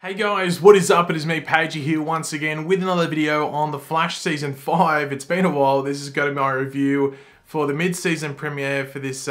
Hey guys, what is up? It is me, Pagey, here once again with another video on The Flash Season 5. It's been a while. This is going to be my review for the mid-season premiere for this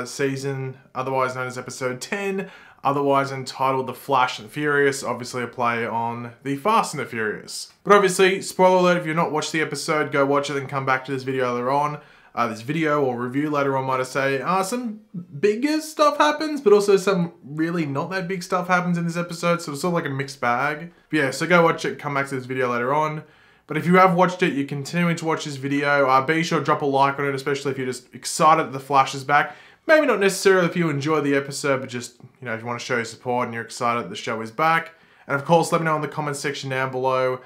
season, otherwise known as Episode 10, otherwise entitled The Flash and Furious, obviously a play on The Fast and the Furious. But obviously, spoiler alert, if you've not watched the episode, go watch it and come back to this video later on. This video or review later on, might I say, some bigger stuff happens, but also some really not that big stuff happens in this episode, so it's sort of like a mixed bag. But yeah, so go watch it, come back to this video later on. But if you have watched it, you're continuing to watch this video, be sure to drop a like on it, especially if you're just excited that The Flash is back. Maybe not necessarily if you enjoy the episode, but just, you know, if you want to show your support and you're excited that the show is back. And of course, let me know in the comments section down below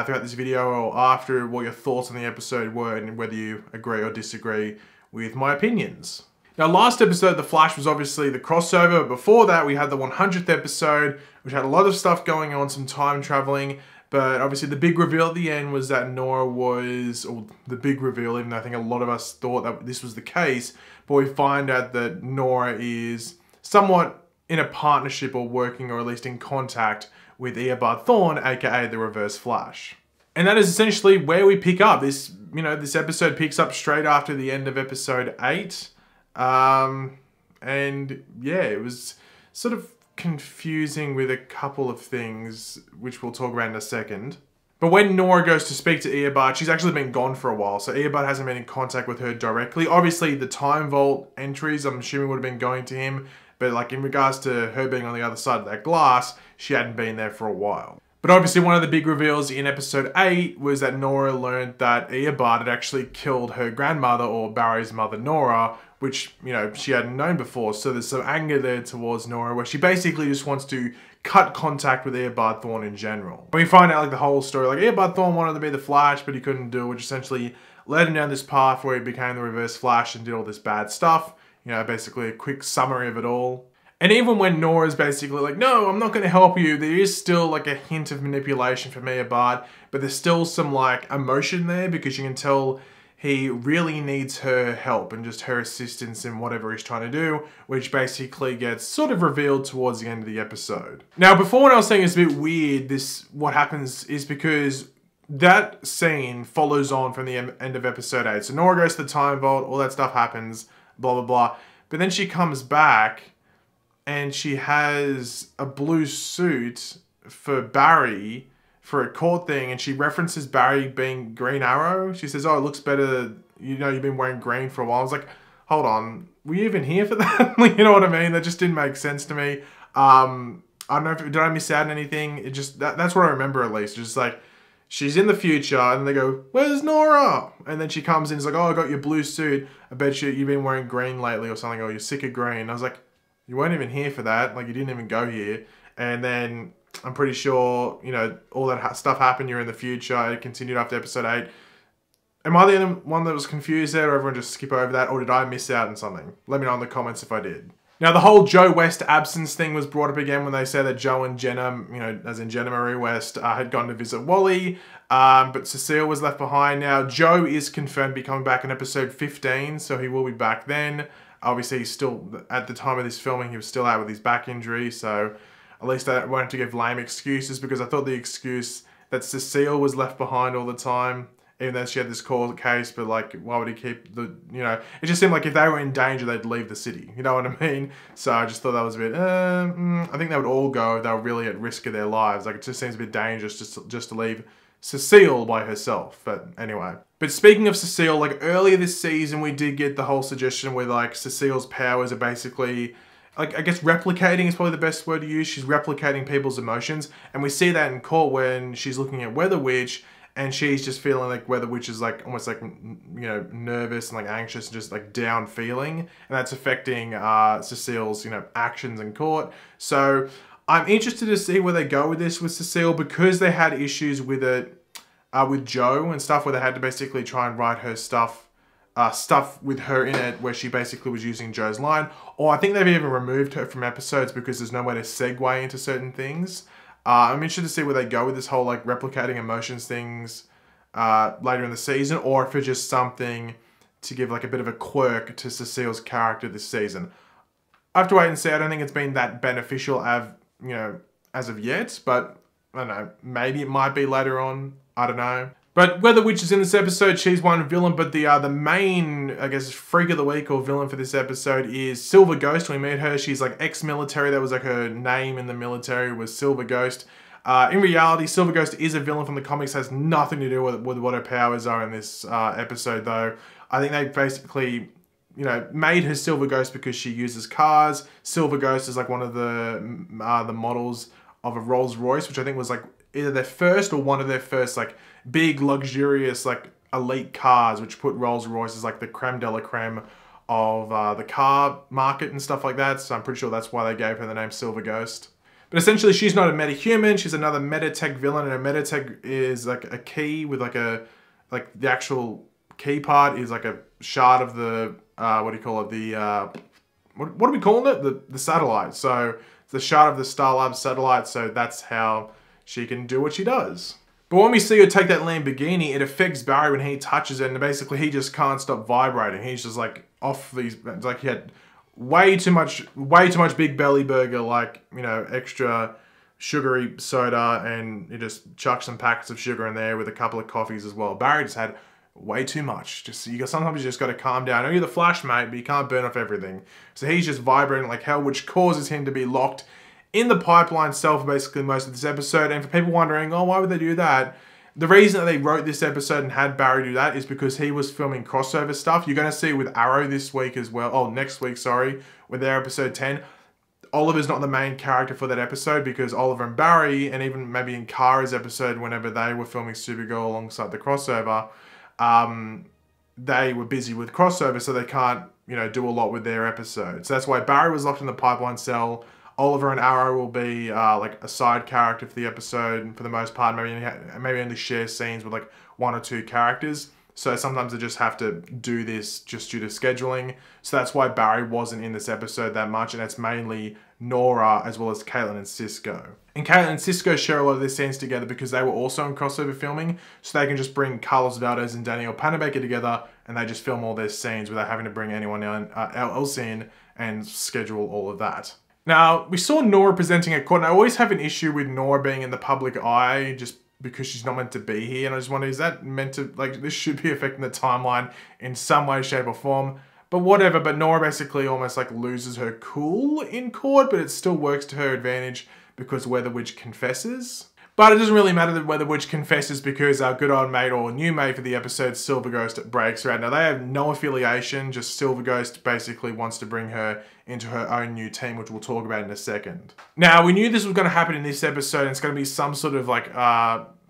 throughout this video or after what your thoughts on the episode were and whether you agree or disagree with my opinions. Now, last episode, The Flash was obviously the crossover. But before that, we had the 100th episode, which had a lot of stuff going on, some time traveling. But obviously, the big reveal at the end was that Nora was, or the big reveal, even though I think a lot of us thought that this was the case, but we find out that Nora is somewhat in a partnership or working, or at least in contact with Eobard Thawne, aka the Reverse Flash. And that is essentially where we pick up. This episode picks up straight after the end of episode 8. And yeah, it was sort of confusing with a couple of things, which we'll talk about in a second. But when Nora goes to speak to Eobard, she's actually been gone for a while, so Eobard hasn't been in contact with her directly. Obviously, the Time Vault entries, I'm assuming, would have been going to him, but like in regards to her being on the other side of that glass, she hadn't been there for a while. But obviously one of the big reveals in episode 8 was that Nora learned that Eobard had actually killed her grandmother, or Barry's mother, Nora, which, you know, she hadn't known before. So there's some anger there towards Nora, where she basically just wants to cut contact with Eobard Thawne in general. And we find out like the whole story, like Eobard Thawne wanted to be the Flash, but he couldn't do it, which essentially led him down this path where he became the Reverse Flash and did all this bad stuff. You know, basically a quick summary of it all. And even when Nora's basically like, no, I'm not going to help you, there is still like a hint of manipulation from Eobard, but there's still some like emotion there, because you can tell he really needs her help and just her assistance in whatever he's trying to do, which basically gets sort of revealed towards the end of the episode. Now, before, when I was saying it's a bit weird, what happens is because that scene follows on from the end of episode 8. So Nora goes to the Time Vault, all that stuff happens, blah, blah, blah. But then she comes back and she has a blue suit for Barry for a court thing, and she references Barry being Green Arrow. She says, oh, it looks better, you know, you've been wearing green for a while. I was like, hold on, were you even here for that? You know what I mean? That just didn't make sense to me. I don't know, did I miss out on anything? It just, that's what I remember at least. Just like, she's in the future, and they go, where's Nora? And then she comes in, it's like, oh, I got your blue suit. I bet you've been wearing green lately or something, or you're sick of green. I was like, you weren't even here for that. Like, you didn't even go here. And then I'm pretty sure, you know, all that stuff happened. You're in the future. It continued after episode 8. Am I the only one that was confused there, or everyone just skip over that? Or did I miss out on something? Let me know in the comments if I did. Now, the whole Joe West absence thing was brought up again when they said that Joe and Jenna, you know, as in Jenna Marie West, had gone to visit Wally. But Cecile was left behind. Now, Joe is confirmed to be coming back in episode 15, so he will be back then. Obviously, he's still, at the time of this filming, he was still out with his back injury, so at least I won't have to give lame excuses, because I thought the excuse that Cecile was left behind all the time, even though she had this court case, but like, why would he keep the, you know, it just seemed like if they were in danger, they'd leave the city, you know what I mean? So I just thought that was a bit, I think they would all go if they were really at risk of their lives. Like, it just seems a bit dangerous just to leave Cecile by herself, but anyway. But speaking of Cecile, like earlier this season, we did get the whole suggestion where like Cecile's powers are basically, like, I guess replicating is probably the best word to use. She's replicating people's emotions. And we see that in court when she's looking at Weather Witch, and she's just feeling like Weather Witch is like almost like, you know, nervous and like anxious and just like down feeling. And that's affecting Cecile's, you know, actions in court. So I'm interested to see where they go with this with Cecile, because they had issues with it with Joe and stuff, where they had to basically try and write her stuff with her in it, where she basically was using Joe's line. Or I think they've even removed her from episodes because there's no way to segue into certain things. I'm interested to see where they go with this whole like replicating emotions things later in the season, or if it's just something to give like a bit of a quirk to Cecile's character this season. I have to wait and see. I don't think it's been that beneficial, you know, as of yet, but I don't know, maybe it might be later on, I don't know. But Weather Witch is in this episode. She's one villain, but the main, I guess, freak of the week or villain for this episode is Silver Ghost. We meet her. She's like ex-military. That was like her name in the military was Silver Ghost. In reality, Silver Ghost is a villain from the comics. Has nothing to do with what her powers are in this episode, though. I think they basically, you know, made her Silver Ghost because she uses cars. Silver Ghost is like one of the models of a Rolls Royce, which I think was like either their first or one of their first like big luxurious like elite cars, which put Rolls Royce as like the creme de la creme of the car market and stuff like that. So I'm pretty sure that's why they gave her the name Silver Ghost. But essentially, she's not a metahuman. She's another metatech villain, and a metatech is like a key with like the actual key part is like a shard of the what do you call it? The what are we calling it? The satellite. So it's the shard of the Starlab satellite. So that's how she can do what she does. But when we see her take that Lamborghini, it affects Barry when he touches it, and basically he just can't stop vibrating. He's just like off these. It's like he had way too much big belly burger, like, you know, extra sugary soda, and he just chucked some packets of sugar in there with a couple of coffees as well. Barry just had way too much. Sometimes you just got to calm down. I know you're the Flash, mate, but you can't burn off everything. So he's just vibrating like hell, which causes him to be locked in the pipeline cell for basically most of this episode. And for people wondering, oh, why would they do that? The reason that they wrote this episode and had Barry do that is because he was filming crossover stuff. You're going to see it with Arrow this week as well. Oh, next week, sorry, with their episode 10. Oliver's not the main character for that episode because Oliver and Barry, and even maybe in Kara's episode, whenever they were filming Supergirl alongside the crossover, they were busy with crossover, so they can't, you know, do a lot with their episodes. So that's why Barry was locked in the pipeline cell. Oliver and Arrow will be like a side character for the episode, and for the most part, maybe only share scenes with like one or two characters. So sometimes they just have to do this just due to scheduling. So that's why Barry wasn't in this episode that much, and it's mainly Nora as well as Caitlin and Cisco. And Caitlin and Cisco share a lot of their scenes together because they were also in crossover filming, so they can just bring Carlos Valdez and Danielle Panabaker together, and they just film all their scenes without having to bring anyone else in and schedule all of that. Now, we saw Nora presenting at court, and I always have an issue with Nora being in the public eye just because she's not meant to be here, and I just wonder, is that meant to, like, this should be affecting the timeline in some way, shape, or form? But whatever, but Nora basically almost, like, loses her cool in court, but it still works to her advantage because Weather Witch confesses. But it doesn't really matter that Weather Witch confesses because our good old mate, or new mate for the episode, Silver Ghost, breaks her out. Now, they have no affiliation, just Silver Ghost basically wants to bring her into her own new team, which we'll talk about in a second. Now, we knew this was going to happen in this episode, and it's going to be some sort of, like,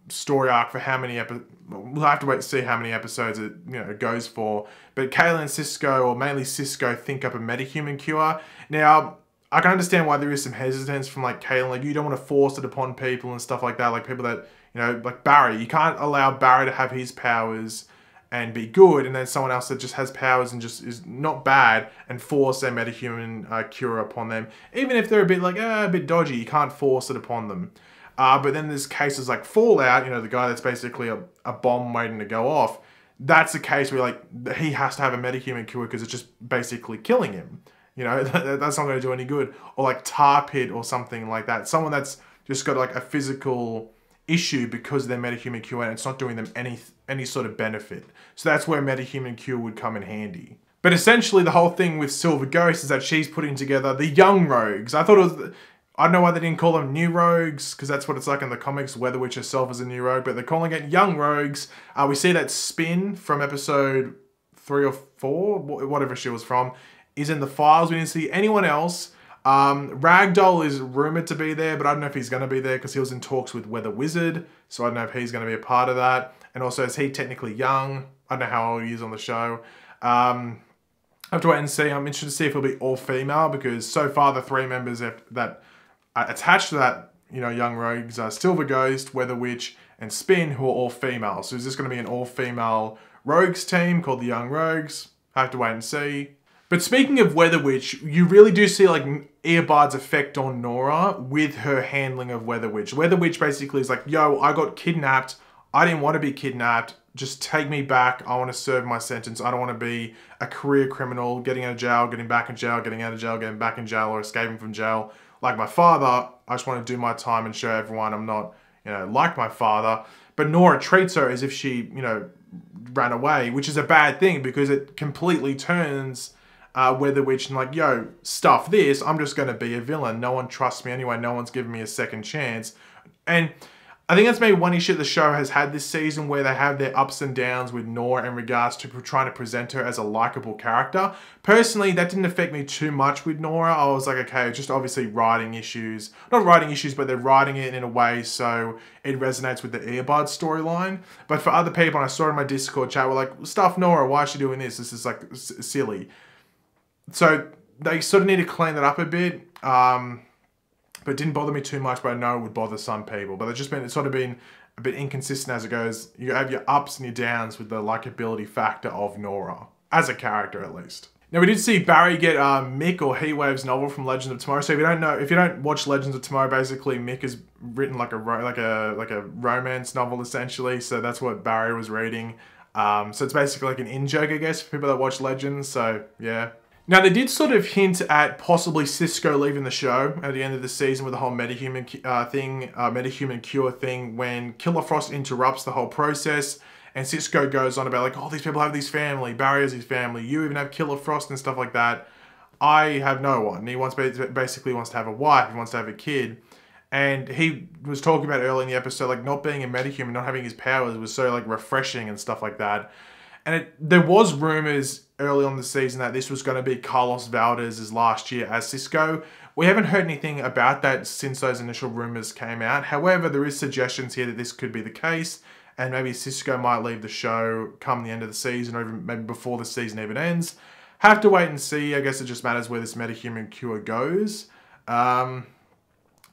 story arc for how many episodes. We'll have to wait to see how many episodes it, you know, goes for. But Caitlin and Cisco, or mainly Cisco, think up a metahuman cure. Now, I can understand why there is some hesitance from like Caitlin, like you don't want to force it upon people and stuff like that, like people that, you know, like Barry. You can't allow Barry to have his powers and be good, and then someone else that just has powers and just is not bad and force a metahuman cure upon them. Even if they're a bit like, a bit dodgy, you can't force it upon them. But then there's cases like Fallout, you know, the guy that's basically a bomb waiting to go off. That's a case where like he has to have a metahuman cure because it's just basically killing him. You know, that's not going to do any good. Or like Tar Pit or something like that. Someone that's just got like a physical issue because of their metahuman cure and it's not doing them any sort of benefit. So that's where metahuman cure would come in handy. But essentially the whole thing with Silver Ghost is that she's putting together the young rogues. I thought it was, I don't know why they didn't call them new rogues, because that's what it's like in the comics. Weather Witch herself is a new rogue, but they're calling it young rogues. We see that Spin from episode 3 or 4, whatever she was from, is in the files. We didn't see anyone else. Ragdoll is rumored to be there, but I don't know if he's going to be there because he was in talks with Weather Wizard, so I don't know if he's going to be a part of that. And also, is he technically young? I don't know how old he is on the show. I have to wait and see. I'm interested to see if it'll be all female, because so far the 3 members that are attached to that, you know, young rogues are Silver Ghost, Weather Witch, and Spin, who are all female. So is this going to be an all-female rogues team called the Young Rogues? I have to wait and see. But speaking of Weather Witch, you really do see like Earbud's effect on Nora with her handling of Weather Witch. Weather Witch basically is like, yo, I got kidnapped. I didn't want to be kidnapped. Just take me back. I want to serve my sentence. I don't want to be a career criminal, getting out of jail, getting back in jail, getting out of jail, getting back in jail, or escaping from jail. like my father. I just want to do my time and show everyone I'm not, like my father. But Nora treats her as if she, ran away, which is a bad thing because it completely turns Weather Witch and like, yo, stuff this. I'm just going to be a villain. No one trusts me anyway. No one's giving me a second chance. And I think that's maybe one issue the show has had this season where they have their ups and downs with Nora in regards to trying to present her as a likable character. Personally, that didn't affect me too much with Nora. I was like, okay, just obviously writing issues. Not writing issues, but they're writing it in a way so it resonates with the Earbud storyline. But for other people, and I saw in my Discord chat, were like, stuff Nora, why is she doing this? This is like silly. So they sort of need to clean that up a bit. But it didn't bother me too much, but I know it would bother some people. But it's sort of been a bit inconsistent as it goes. You have your ups and your downs with the likability factor of Nora, as a character at least. Now we did see Barry get Mick or Heatwave's novel from Legends of Tomorrow. So if you don't watch Legends of Tomorrow, basically Mick has written like a romance novel essentially. So that's what Barry was reading. So it's basically like an in-joke, I guess, for people that watch Legends. So yeah. Now, they did sort of hint at possibly Cisco leaving the show at the end of the season with the whole metahuman metahuman cure thing when Killer Frost interrupts the whole process and Cisco goes on about like, oh, these people have this family, Barry has his family, you even have Killer Frost and stuff like that. I have no one. He basically wants to have a wife, he wants to have a kid. And he was talking about early in the episode, like not being a metahuman, not having his powers was so like refreshing and stuff like that. And there was rumors early on the season that this was going to be Carlos Valdez's last year as Cisco. We haven't heard anything about that since those initial rumors came out. However, there is suggestions here that this could be the case, and maybe Cisco might leave the show come the end of the season, or even maybe before the season even ends. Have to wait and see. I guess it just matters where this metahuman cure goes. But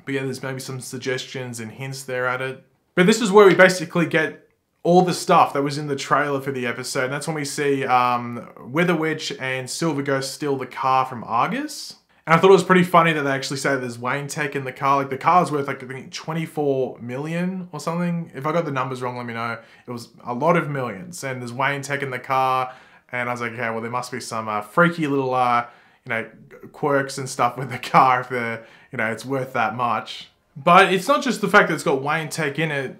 yeah, there's maybe some suggestions and hints there at it. But this is where we basically get all the stuff that was in the trailer for the episode. And that's when we see Weather Witch and Silver Ghost steal the car from Argus. And I thought it was pretty funny that they actually say there's Wayne Tech in the car. Like the car's worth like I think 24 million or something. If I got the numbers wrong, let me know. It was a lot of millions. And there's Wayne Tech in the car. And I was like, okay, well there must be some freaky little quirks and stuff with the car if they're, it's worth that much. But it's not just the fact that it's got Wayne Tech in it,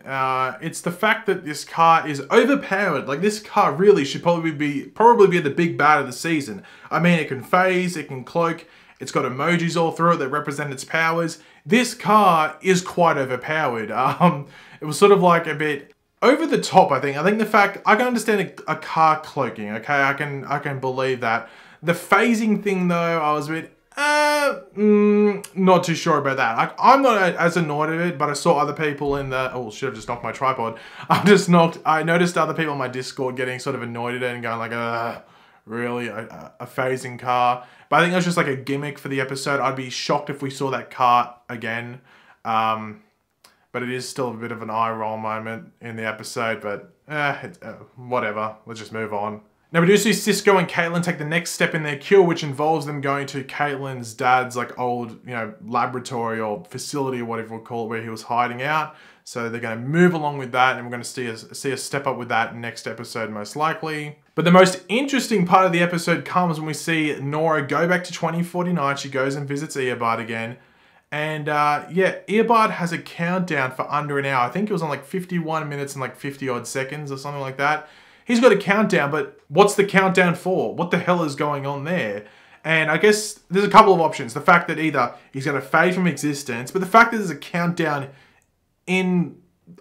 it's the fact that this car is overpowered. Like this car really should probably be the big bad of the season. I mean, it can phase, it can cloak, it's got emojis all through it that represent its powers. This car is quite overpowered. It was sort of like a bit over the top, I think. I think the fact, I can understand a car cloaking, okay? I can believe that. The phasing thing though, I was a bit, not too sure about that. I'm not as annoyed at it, but I saw other people in the, oh shit, I've just knocked my tripod. I noticed other people on my Discord getting sort of annoyed at it and going like, really, a phasing car. But I think that's just like a gimmick for the episode. I'd be shocked if we saw that car again. But it is still a bit of an eye roll moment in the episode, but whatever, let's just move on. Now we do see Cisco and Caitlin take the next step in their cure, which involves them going to Caitlin's dad's like old, laboratory or facility or whatever we'll call it, where he was hiding out. So they're going to move along with that, and we're going to see a step up with that next episode most likely. But the most interesting part of the episode comes when we see Nora go back to 2049. She goes and visits Earbud again. And yeah, Earbud has a countdown for under an hour. I think it was on like 51 minutes and like 50 odd seconds or something like that. He's got a countdown, but what's the countdown for? What the hell is going on there? And I guess there's a couple of options. The fact that either he's going to fade from existence, but the fact that there's a countdown in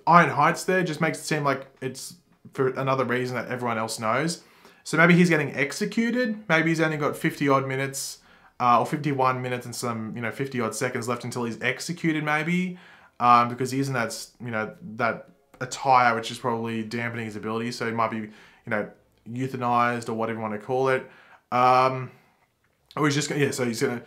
Iron Heights there just makes it seem like it's for another reason that everyone else knows. So maybe he's getting executed. Maybe he's only got 50 odd minutes or 51 minutes and some, 50 odd seconds left until he's executed maybe. Because he isn't that attire, which is probably dampening his ability, so he might be, euthanized or whatever you want to call it. Or he's just gonna, so he's gonna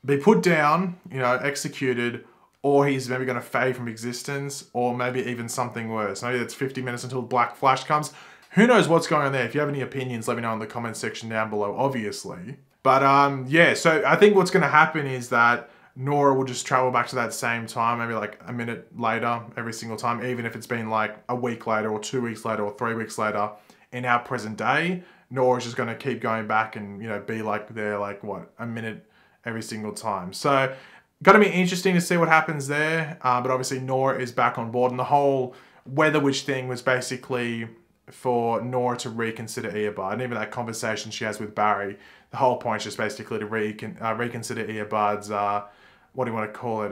be put down, executed, or he's maybe gonna fade from existence, or maybe even something worse. Maybe it's 50 minutes until Black Flash comes. Who knows what's going on there? If you have any opinions, let me know in the comment section down below, obviously. But yeah, so I think what's gonna happen is that Nora will just travel back to that same time, maybe like a minute later every single time, even if it's been like a week later or 2 weeks later or 3 weeks later in our present day. Nora's just going to keep going back and, be like there like, what, a minute every single time. So Gonna be interesting to see what happens there, but obviously Nora is back on board, and the whole Weather Witch thing was basically for Nora to reconsider Earbud, and even that conversation she has with Barry, the whole point is just basically to reconsider Earbud's, what do you want to call it,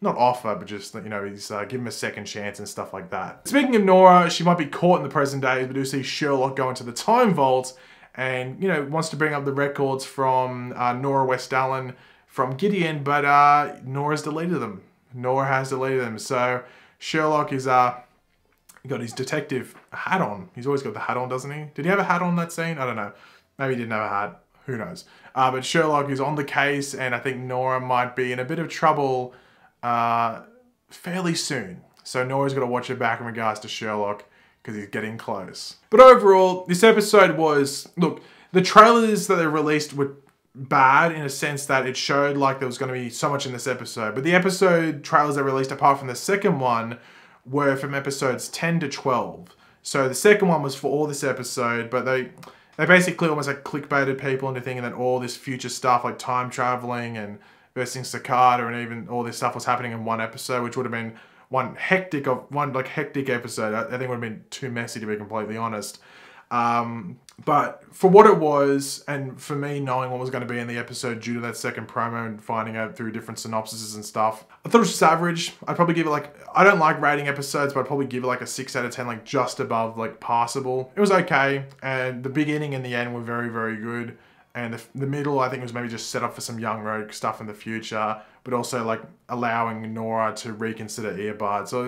not offer, but just, you know, he's give him a second chance and stuff like that. Speaking of Nora, she might be caught in the present days, but do see Sherlock go into the time vault and, you know, wants to bring up the records from Nora West Allen from Gideon, but Nora's deleted them. Nora has deleted them, so Sherlock is got his detective hat on. He's always got the hat on, doesn't he? Did he have a hat on that scene? I don't know. Maybe he didn't have a hat. Who knows? But Sherlock is on the case, and I think Nora might be in a bit of trouble fairly soon. So Nora's got to watch her back in regards to Sherlock because he's getting close. But overall, this episode was... Look, the trailers that they released were bad in a sense that it showed like there was going to be so much in this episode. But the episode trailers they released, apart from the second one, were from episodes 10 to 12. So the second one was for all this episode, but they basically almost like clickbaited people into thinking that all this future stuff like time traveling and versing Cicada and even all this stuff was happening in one episode, which would have been one hectic episode. I think it would have been too messy, to be completely honest. But for what it was, and for me knowing what was going to be in the episode due to that second promo and finding out through different synopsises and stuff, I thought it was just average. I'd probably give it like, I don't like rating episodes, but I'd probably give it like a 6 out of 10, like just above like passable. It was okay, and the beginning and the end were very, very good. And the middle, I think, was maybe just set up for some young rogue stuff in the future, but also like allowing Nora to reconsider Earbud. So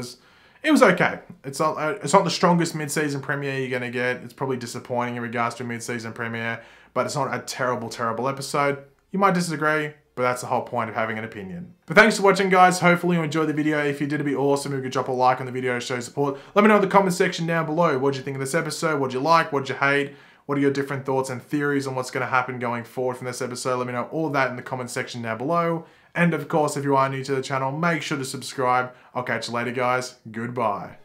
it was okay. It's not the strongest mid-season premiere you're going to get. It's probably disappointing in regards to a mid-season premiere, but it's not a terrible, terrible episode. You might disagree, but that's the whole point of having an opinion. But thanks for watching, guys. Hopefully you enjoyed the video. If you did, it'd be awesome if you could drop a like on the video to show support. Let me know in the comment section down below. What did you think of this episode? What did you like? What did you hate? What are your different thoughts and theories on what's going to happen going forward from this episode? Let me know all of that in the comment section down below. And of course, if you are new to the channel, make sure to subscribe. I'll catch you later, guys. Goodbye.